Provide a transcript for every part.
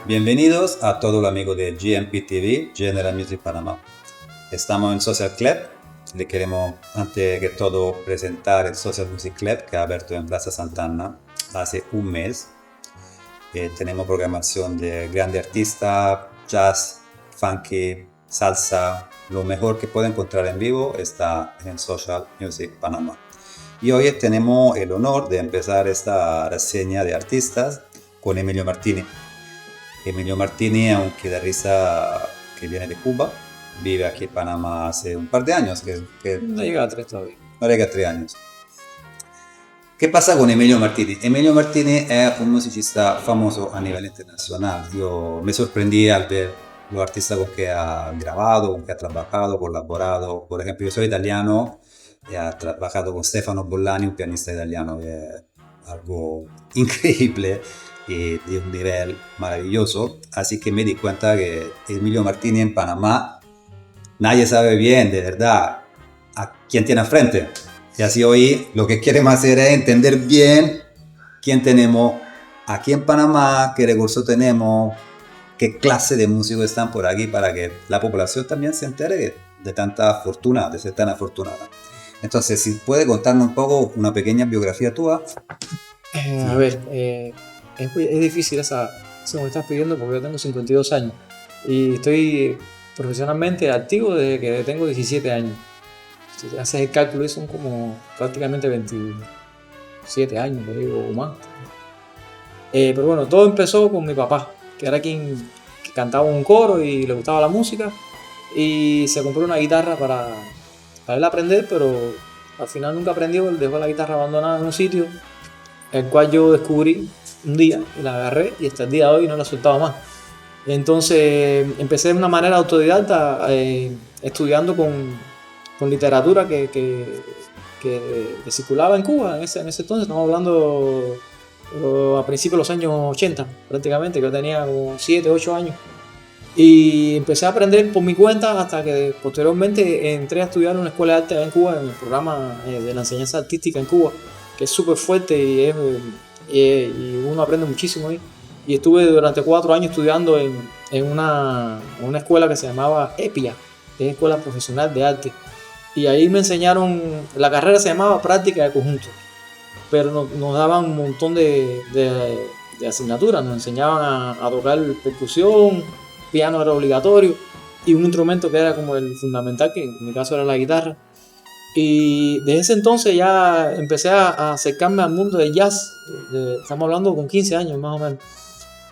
Bienvenidos a todo el amigo de GMP TV, General Music Panamá. Estamos en Social Club. Le queremos, antes que todo, presentar el Social Music Club que ha abierto en Plaza Santana hace un mes. Tenemos programación de grandes artistas, jazz, funky, salsa. Lo mejor que puede encontrar en vivo está en Social Music Panamá. Y hoy tenemos el honor de empezar esta reseña de artistas con Emilio Martini. Emilio Martini es un guitarrista que viene de Cuba, vive aquí en Panamá hace un par de años. No llega a 3 todavía. No llega a 3 años. ¿Qué pasa con Emilio Martini? Emilio Martini es un musicista famoso a nivel internacional. Yo me sorprendí al ver los artistas con que ha grabado, con que ha trabajado, colaborado. Por ejemplo, yo soy italiano y he trabajado con Stefano Bollani, un pianista italiano que es algo increíble y de un nivel maravilloso. Así que me di cuenta que Emilio Martini en Panamá nadie sabe bien de verdad a quién tiene al frente. Y así hoy lo que queremos hacer es entender bien quién tenemos aquí en Panamá, qué recursos tenemos, qué clase de músicos están por aquí para que la población también se entere de tanta fortuna, de ser tan afortunada. Entonces, si puede contarnos un poco una pequeña biografía tuya. A ver, es difícil eso que me estás pidiendo porque yo tengo 52 años y estoy profesionalmente activo desde que tengo 17 años. Si te haces el cálculo, son como prácticamente 27 años, por ahí, o más. Pero bueno, todo empezó con mi papá, que era quien cantaba en un coro y le gustaba la música, y se compró una guitarra para él aprender, pero al final nunca aprendió. Él dejó la guitarra abandonada en un sitio, el cual yo descubrí un día y la agarré, y hasta el día de hoy no la soltaba más. Entonces empecé de una manera autodidacta, estudiando con literatura que circulaba en Cuba en ese entonces. Estamos hablando a principios de los años 80 prácticamente, que yo tenía como 7, 8 años, y empecé a aprender por mi cuenta hasta que posteriormente entré a estudiar en una escuela de arte en Cuba, en el programa de la enseñanza artística en Cuba, que es súper fuerte y uno aprende muchísimo ahí. Y estuve durante 4 años estudiando en una escuela que se llamaba EPIA, que es Escuela Profesional de Arte. Y ahí me enseñaron, la carrera se llamaba Práctica de Conjunto, pero nos daban un montón de asignaturas. Nos enseñaban a tocar percusión, piano era obligatorio, y un instrumento que era como el fundamental, que en mi caso era la guitarra. Y desde ese entonces ya empecé a acercarme al mundo del jazz. Estamos hablando con 15 años más o menos.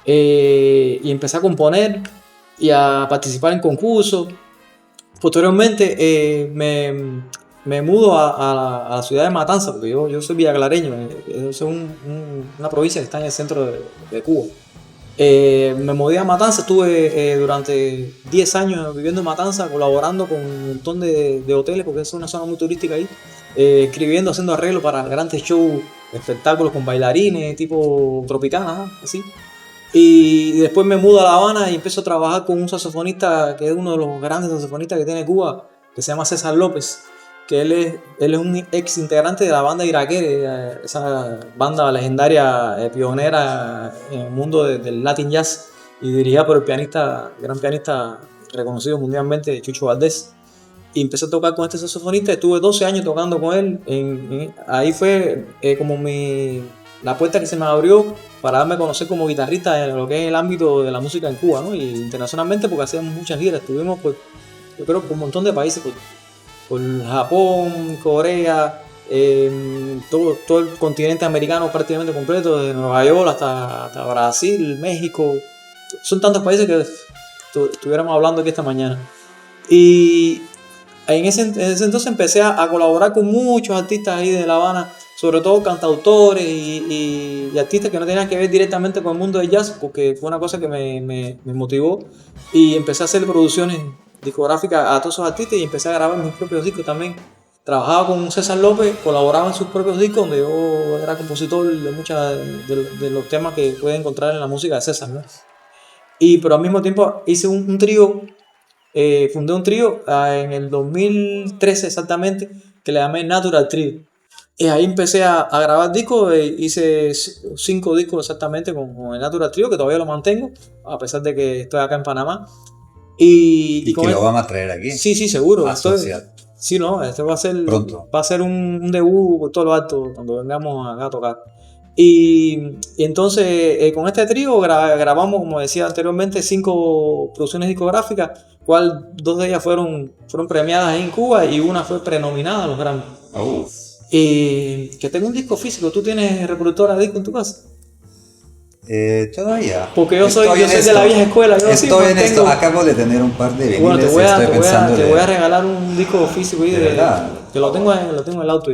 Y empecé a componer y a participar en concursos. Posteriormente me mudo a la ciudad de Matanza, porque yo soy villaclareño, es una provincia que está en el centro de Cuba. Me mudé a Matanza, estuve durante 10 años viviendo en Matanza, colaborando con un montón de hoteles, porque es una zona muy turística ahí, escribiendo, haciendo arreglos para grandes shows, espectáculos con bailarines, tipo Tropicana, así. Y después me mudo a La Habana y empiezo a trabajar con un saxofonista que es uno de los grandes saxofonistas que tiene Cuba, que se llama César López, que él es un ex integrante de la banda Iraquere, esa banda legendaria, pionera en el mundo del Latin Jazz, y dirigida por el gran pianista reconocido mundialmente, Chucho Valdés. Y empecé a tocar con este saxofonista, estuve 12 años tocando con él. Ahí fue como la puerta que se me abrió para darme a conocer como guitarrista en lo que es el ámbito de la música en Cuba, ¿no? Y internacionalmente, porque hacíamos muchas giras. Estuvimos yo creo, por un montón de países, por Japón, Corea, todo el continente americano prácticamente completo, desde Nueva York hasta Brasil, México. Son tantos países que estuviéramos hablando aquí esta mañana. Y en ese entonces empecé a colaborar con muchos artistas ahí de La Habana, sobre todo cantautores y artistas que no tenían que ver directamente con el mundo del jazz, porque fue una cosa que me motivó, y empecé a hacer producciones discográficas a todos esos artistas y empecé a grabar mis propios discos también. Trabajaba con César López, colaboraba en sus propios discos, donde yo era compositor de muchos de los temas que pueden encontrar en la música de César, ¿no? Pero al mismo tiempo hice un trío. Fundé un trío en el 2013 exactamente, que le llamé Natural Trio. Y ahí empecé a grabar discos, hice 5 discos exactamente con el Natural Trio, que todavía lo mantengo, a pesar de que estoy acá en Panamá. Y Y con que lo vamos a traer aquí. sí, seguro. Asociado. Sí, no, este Pronto. va a ser un debut por todo lo alto cuando vengamos acá a tocar. Y entonces con este trío grabamos, como decía anteriormente, 5 producciones discográficas, cual 2 de ellas fueron premiadas ahí en Cuba y una fue prenominada a los Grammy. Que tengo un disco físico. ¿Tú tienes reproductora de disco en tu casa? Todavía. Porque yo soy de la vieja escuela. Yo Estoy en esto. Acabo de tener un par de viniles. Bueno, te estoy voy a regalar un disco físico ahí ¿De verdad? que lo tengo en el auto.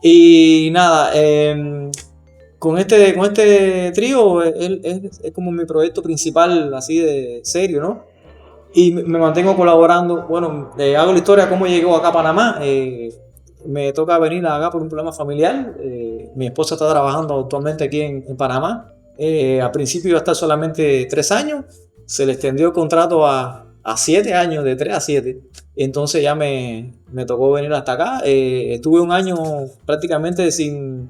Y nada, con este trío es como mi proyecto principal, así de serio, ¿no? Y me mantengo colaborando. Bueno, hago la historia de cómo llegó acá a Panamá. Me toca venir acá por un problema familiar. Mi esposa está trabajando actualmente aquí en Panamá. Al principio iba a estar solamente 3 años. Se le extendió el contrato a 7 años, de 3 a 7. Entonces ya me tocó venir hasta acá. Estuve un año prácticamente sin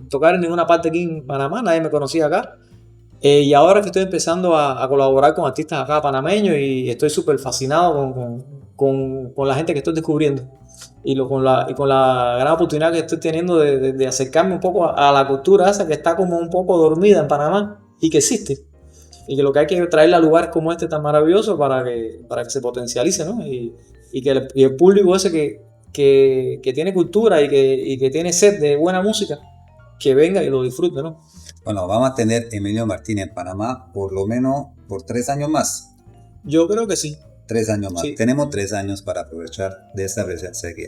tocar en ninguna parte aquí en Panamá. Nadie me conocía acá. Y ahora que estoy empezando a colaborar con artistas acá panameños y estoy súper fascinado con la gente que estoy descubriendo con la gran oportunidad que estoy teniendo de acercarme un poco a la cultura esa que está como un poco dormida en Panamá y que existe. Y que lo que hay que traerla a lugares como este tan maravilloso para que se potencialice, ¿no? Y que el público ese que tiene cultura y que tiene sed de buena música, que venga y lo disfrute, ¿no? Bueno, vamos a tener Emilio Martínez en Panamá por lo menos por 3 años más. Yo creo que sí. 3 años más. Sí. Tenemos 3 años para aprovechar de esta presencia aquí.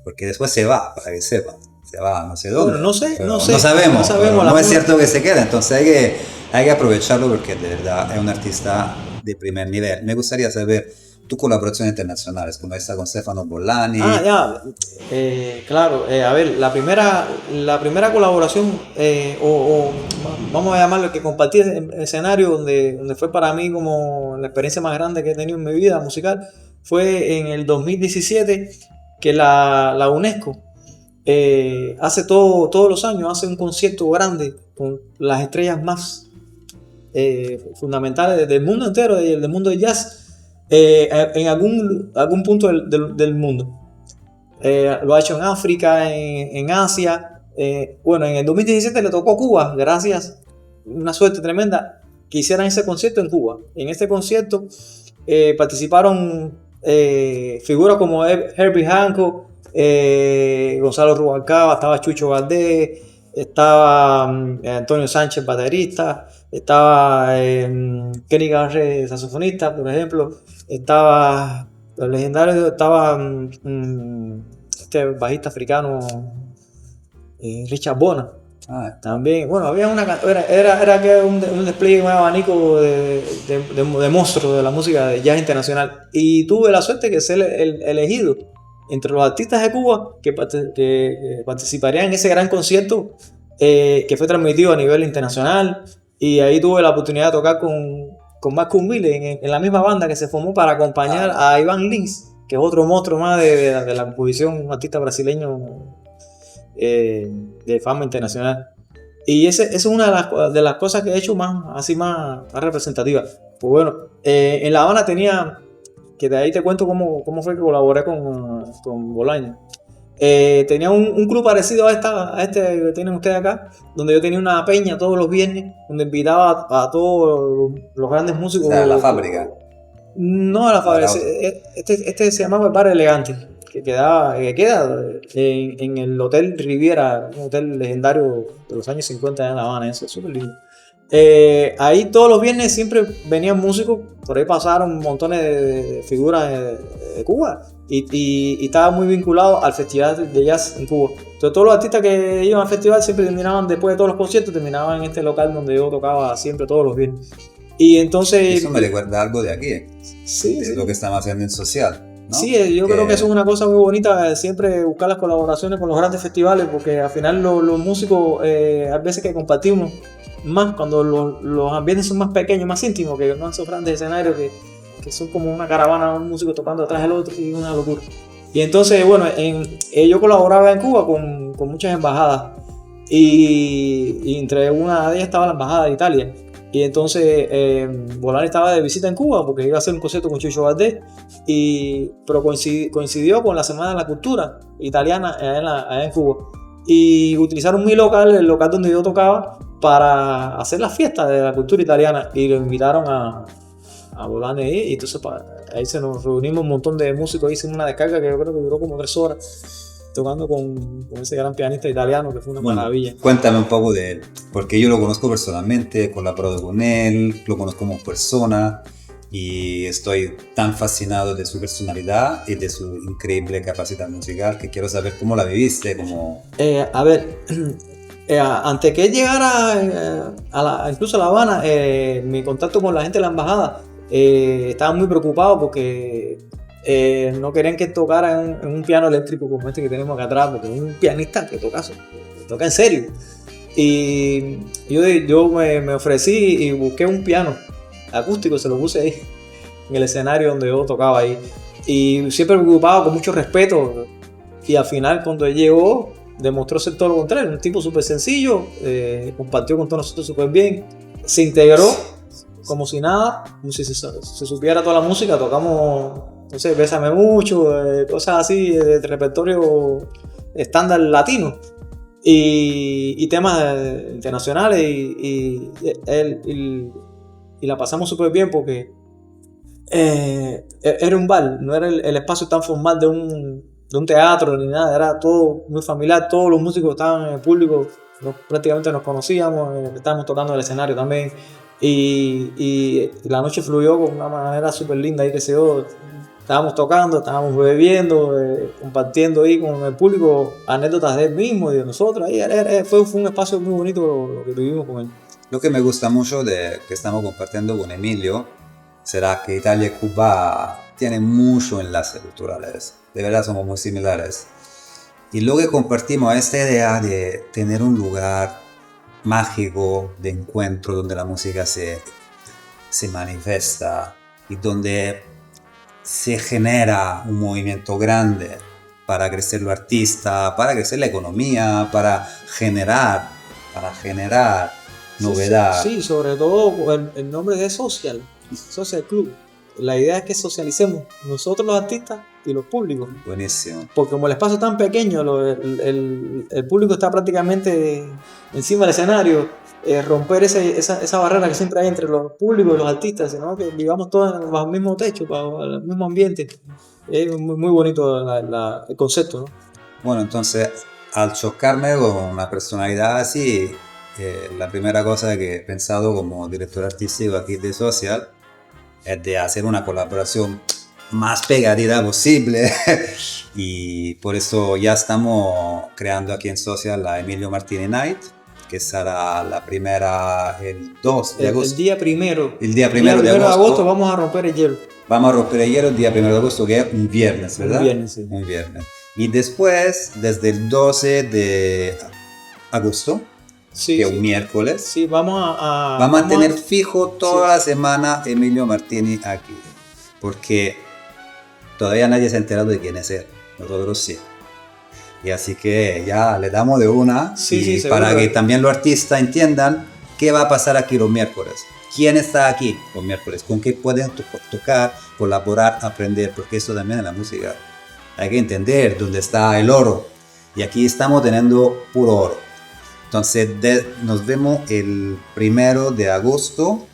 Porque después se va, para que sepan. Se va, no sé dónde. Bueno, no sé. No sabemos. No es cierto que se quede. Entonces hay que aprovecharlo porque de verdad es un artista de primer nivel. Me gustaría saber tu colaboración internacionales, como esta con Stefano Bollani. Claro. A ver, la primera colaboración, vamos a llamarlo, que compartí el escenario donde fue para mí como la experiencia más grande que he tenido en mi vida musical, fue en el 2017, que la UNESCO hace todos los años, hace un concierto grande con las estrellas más fundamentales del mundo entero, del mundo del jazz, en algún punto del mundo. Lo ha hecho en África, en Asia. Bueno, en el 2017 le tocó a Cuba, gracias, una suerte tremenda, que hicieran ese concierto en Cuba. En este concierto participaron figuras como Herbie Hancock, Gonzalo Rubalcaba, estaba Chucho Valdés, estaba Antonio Sánchez, baterista, estaba Kenny Garrett, saxofonista, por ejemplo, estaba los legendarios, estaba este bajista africano Richard Bona. También, bueno, había era un despliegue, un abanico de monstruos de la música de jazz internacional, y tuve la suerte de ser el elegido entre los artistas de Cuba que participarían en ese gran concierto que fue transmitido a nivel internacional. Y ahí tuve la oportunidad de tocar con Marcus Miller en la misma banda que se formó para acompañar a Iván Lins, que es otro monstruo más de la composición, un artista brasileño de fama internacional. Y esa es una de las cosas que he hecho más representativa. Pues bueno, en La Habana tenía, que de ahí te cuento cómo fue que colaboré con Bolaño. Tenía un club parecido a este que tienen ustedes acá, donde yo tenía una peña todos los viernes, donde invitaba a todos los grandes músicos. O sea, la fábrica. No, la fábrica. Este se llamaba el Bar Elegante, que queda en el Hotel Riviera, un hotel legendario de los años 50 en La Habana. Eso es súper lindo. Ahí todos los viernes siempre venían músicos, por ahí pasaron montones de figuras de Cuba y estaba muy vinculado al festival de jazz en Cuba. Entonces todos los artistas que iban al festival siempre terminaban, después de todos los conciertos, terminaban en este local donde yo tocaba siempre todos los viernes. Y entonces... Eso me recuerda algo de aquí, sí, de lo que estamos haciendo en social, ¿no? Sí, yo creo que eso es una cosa muy bonita, siempre buscar las colaboraciones con los grandes festivales, porque al final los músicos, a veces que compartimos más cuando los ambientes son más pequeños, más íntimos, que no esos grandes escenarios que son como una caravana, un músico tocando atrás del otro, y una locura. Y entonces, bueno, yo colaboraba en Cuba con muchas embajadas y entre una de ellas estaba la embajada de Italia. Y entonces Bolani estaba de visita en Cuba porque iba a hacer un concierto con Chucho Valdés, pero coincidió con la Semana de la Cultura Italiana allá en Cuba. Y utilizaron mi local, el local donde yo tocaba, para hacer la fiesta de la cultura italiana. Y lo invitaron a Bolani ahí. Y entonces ahí nos reunimos un montón de músicos. Hicimos una descarga que yo creo que duró como 3 horas. Tocando con ese gran pianista italiano que fue una maravilla. Cuéntame un poco de él, porque yo lo conozco personalmente, colaboro con él, lo conozco como persona y estoy tan fascinado de su personalidad y de su increíble capacidad musical que quiero saber cómo la viviste, cómo... A ver, antes que él llegara incluso a La Habana, mi contacto con la gente de la embajada estaba muy preocupado porque no querían que tocara en un piano eléctrico como este que tenemos acá atrás, porque es un pianista que toca en serio. Y yo me ofrecí y busqué un piano acústico, se lo puse ahí en el escenario donde yo tocaba ahí. Y siempre preocupado, con mucho respeto. Y al final, cuando él llegó, demostró ser todo lo contrario. Un tipo súper sencillo, compartió con todos nosotros súper bien, se integró como si nada, como si se supiera toda la música. Tocamos, no sé, Bésame Mucho, cosas así de repertorio estándar latino y temas internacionales y la pasamos súper bien porque era un bar, no era el espacio tan formal de un teatro ni nada, era todo muy familiar, todos los músicos estaban en el público, prácticamente nos conocíamos, estábamos tocando en el escenario también y la noche fluyó con una manera súper linda ahí que se dio. Estábamos tocando, estábamos bebiendo, compartiendo ahí con el público anécdotas de él mismo y de nosotros. Ahí fue un espacio muy bonito lo que vivimos con él. Lo que me gusta mucho de que estamos compartiendo con Emilio será que Italia y Cuba tienen mucho enlace culturales. De verdad somos muy similares. Y lo que compartimos es esta idea de tener un lugar mágico de encuentro donde la música se manifiesta y donde se genera un movimiento grande para crecer lo artista, para crecer la economía, para generar novedad. Sí, sobre todo el nombre es Social Club. La idea es que socialicemos nosotros los artistas y los públicos. Buenísimo. Porque como el espacio es tan pequeño, el público está prácticamente encima del escenario. Romper esa barrera que siempre hay entre los públicos y los artistas, sino que vivamos todos bajo el mismo techo, bajo el mismo ambiente. Es muy, muy bonito el concepto, ¿no? Bueno, entonces, al chocarme con una personalidad así, la primera cosa que he pensado como director artístico aquí de Social es de hacer una colaboración más pegadita posible y por eso ya estamos creando aquí en Social la Emilio Martini Night, que será la primera el 2 de agosto. El día primero. El día primero de agosto vamos a romper el hielo. Vamos a romper el hielo el día 1 de agosto, que es un viernes, ¿verdad? Un viernes, sí. Un viernes. Y después, desde el 12 de agosto, sí, que es un miércoles, sí, vamos a tener fijo toda la semana Emilio Martini aquí. Porque todavía nadie se ha enterado de quién es él. Nosotros sí. Y así que ya le damos de una para que también los artistas entiendan qué va a pasar aquí los miércoles. ¿Quién está aquí los miércoles? ¿Con qué pueden tocar, colaborar, aprender? Porque eso también es la música. Hay que entender dónde está el oro. Y aquí estamos teniendo puro oro. Entonces nos vemos el 1 de agosto.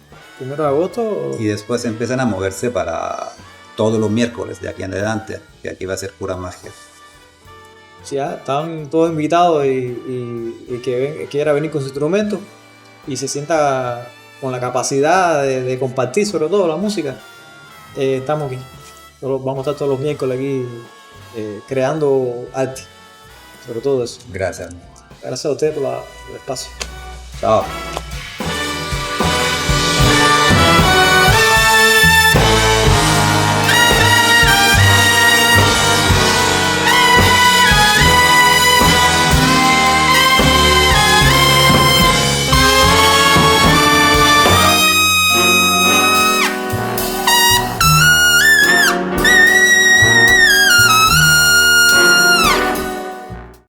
1 de agosto. Y después empiezan a moverse para todos los miércoles de aquí en adelante. Que aquí va a ser pura magia. Sí, ya están todos invitados y que quiera venir con su instrumento y se sienta con la capacidad de compartir sobre todo la música. Estamos aquí. Vamos a estar todos los miércoles aquí creando arte. Sobre todo eso. Gracias. Gracias a ustedes por el espacio. Chao.